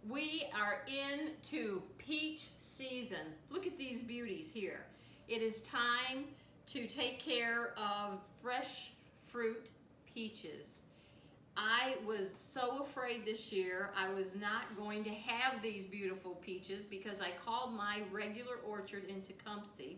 We are into peach season. Look at these beauties here. It is time to take care of fresh fruit peaches. I was so afraid this year I was not going to have these beautiful peaches because I called my regular orchard in Tecumseh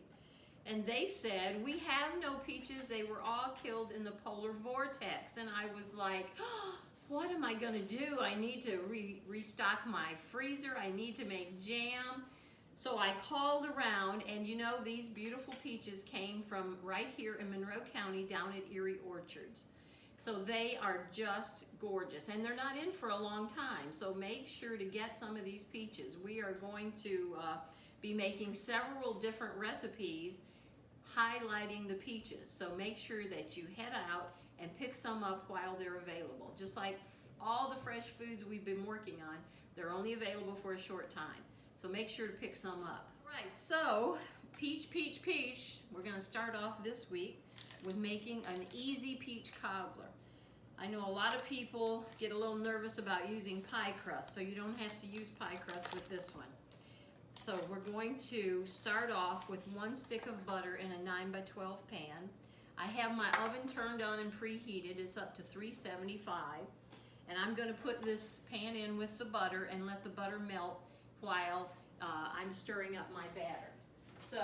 and they said, we have no peaches. They were all killed in the polar vortex. And I was like, oh, what am I gonna do? I need to restock my freezer. I need to make jam. So I called around and you know, these beautiful peaches came from right here in Monroe County down at Erie Orchards. So they are just gorgeous and they're not in for a long time. So make sure to get some of these peaches. We are going to be making several different recipes highlighting the peaches. So make sure that you head out and pick some up while they're available. Just like all the fresh foods we've been working on, they're only available for a short time. So make sure to pick some up. Right, so peach. We're gonna start off this week with making an easy peach cobbler. I know a lot of people get a little nervous about using pie crust, so you don't have to use pie crust with this one. So we're going to start off with 1 stick of butter in a 9x12 pan. I have my oven turned on and preheated. It's up to 375. And I'm going to put this pan in with the butter and let the butter melt while I'm stirring up my batter. So,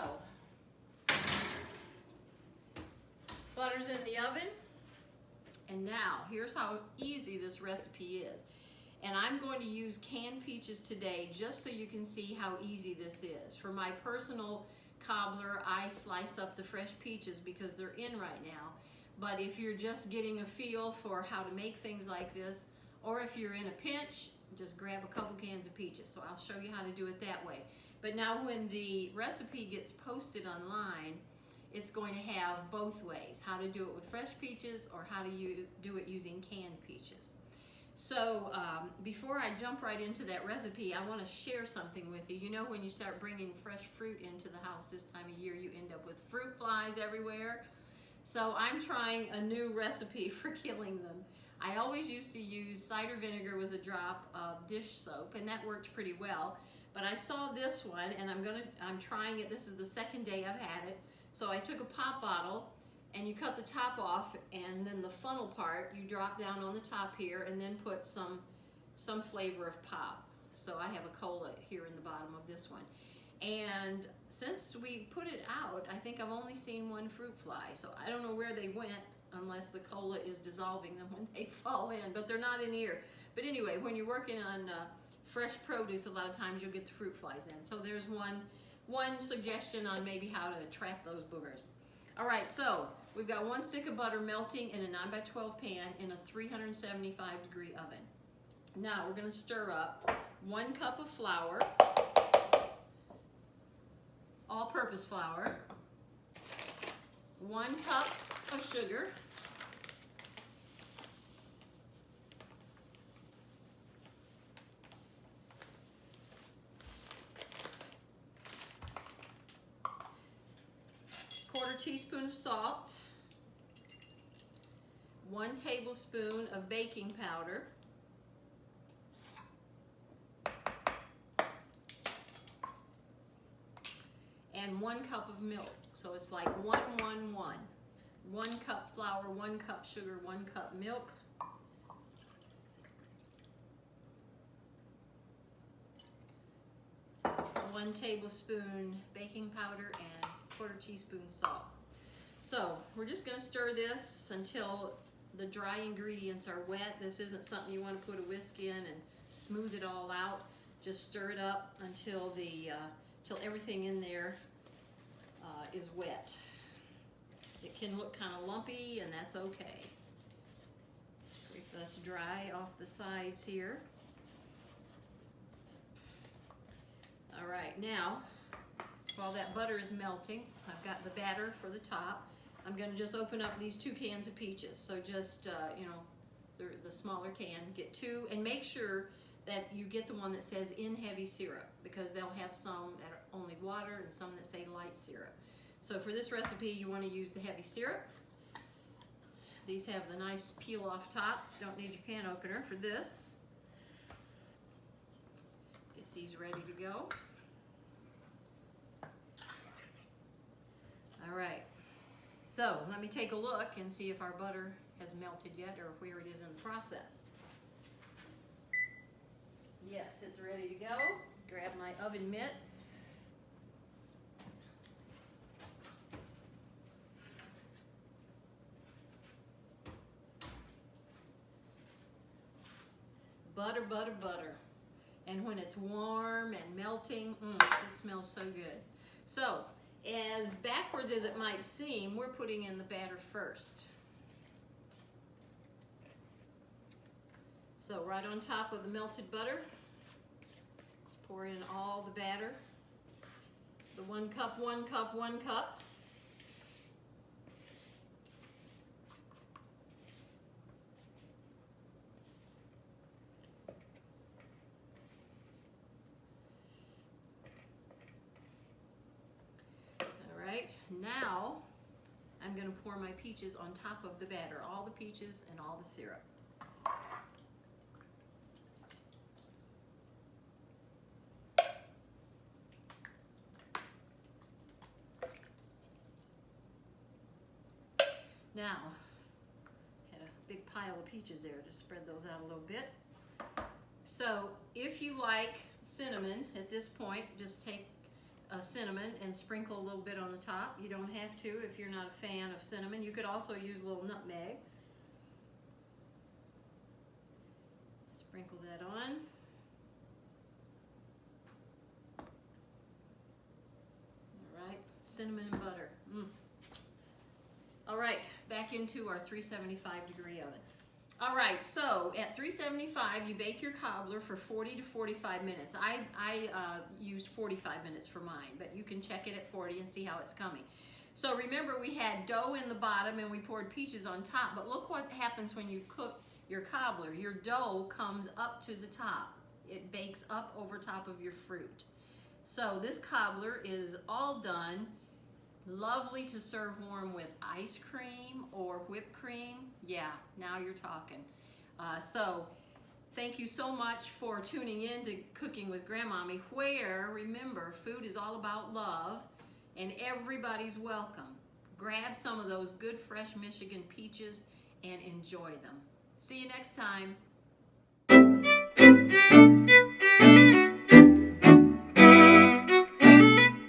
butter's in the oven. And now, here's how easy this recipe is. And I'm going to use canned peaches today just so you can see how easy this is. For my personal cobbler, I slice up the fresh peaches because they're in right now. But if you're just getting a feel for how to make things like this, or if you're in a pinch, just grab a couple cans of peaches. So I'll show you how to do it that way. But now when the recipe gets posted online, it's going to have both ways, how to do it with fresh peaches or how to do it using canned peaches. So before I jump right into that recipe, I want to share something with you. You know, when you start bringing fresh fruit into the house this time of year, you end up with fruit flies everywhere. So I'm trying a new recipe for killing them. I always used to use cider vinegar with a drop of dish soap, and that worked pretty well. But I saw this one, and I'm trying it. This is the second day I've had it. So I took a pop bottle, and you cut the top off, and then the funnel part you drop down on the top here, and then put some flavor of pop. So I have a cola here in the bottom of this one. And since we put it out, I think I've only seen one fruit fly. So I don't know where they went unless the cola is dissolving them when they fall in, but they're not in here. But anyway, when you're working on fresh produce, a lot of times you'll get the fruit flies in. So there's one suggestion on maybe how to trap those boogers. All right, so we've got 1 stick of butter melting in a 9x12 pan in a 375-degree oven. Now we're going to stir up 1 cup of flour, all-purpose flour, 1 cup of sugar, quarter teaspoon of salt, 1 tablespoon of baking powder, and 1 cup of milk. So it's like 1, 1, 1. 1 cup flour, 1 cup sugar, 1 cup milk. One tablespoon baking powder and quarter teaspoon salt. So we're just going to stir this until the dry ingredients are wet. This isn't something you want to put a whisk in and smooth it all out. Just stir it up until till everything in there is wet. It can look kind of lumpy, and that's okay. Scrape this dry off the sides here. All right, now, while that butter is melting, I've got the batter for the top. I'm going to just open up these 2 cans of peaches. So just, you know, the smaller can, get 2, and make sure that you get the one that says in heavy syrup, because they'll have some that are only water and some that say light syrup. So for this recipe, you want to use the heavy syrup. These have the nice peel off tops. Don't need your can opener for this. These ready to go. All right, so let me take a look and see if our butter has melted yet or where it is in the process. Yes, it's ready to go. Grab my oven mitt. Butter, butter, butter. And when it's warm and melting, it smells so good. So, as backwards as it might seem, we're putting in the batter first. So right on top of the melted butter, let's pour in all the batter. The 1 cup, 1 cup, 1 cup. Now, I'm going to pour my peaches on top of the batter, all the peaches and all the syrup. Now, had a big pile of peaches there to spread those out a little bit. So, if you like cinnamon at this point, just take cinnamon and sprinkle a little bit on the top. You don't have to if you're not a fan of cinnamon. You could also use a little nutmeg. Sprinkle that on. All right, cinnamon and butter. All right, back into our 375-degree oven. All right, so at 375, you bake your cobbler for 40 to 45 minutes. I used 45 minutes for mine, but you can check it at 40 and see how it's coming. So remember, we had dough in the bottom and we poured peaches on top, but look what happens when you cook your cobbler. Your dough comes up to the top. It bakes up over top of your fruit. So this cobbler is all done. Lovely to serve warm with ice cream or whipped cream. Yeah, now you're talking. So thank you so much for tuning in to Cooking with Granmommy, where, remember, food is all about love and everybody's welcome. Grab some of those good fresh Michigan peaches and enjoy them. See you next time.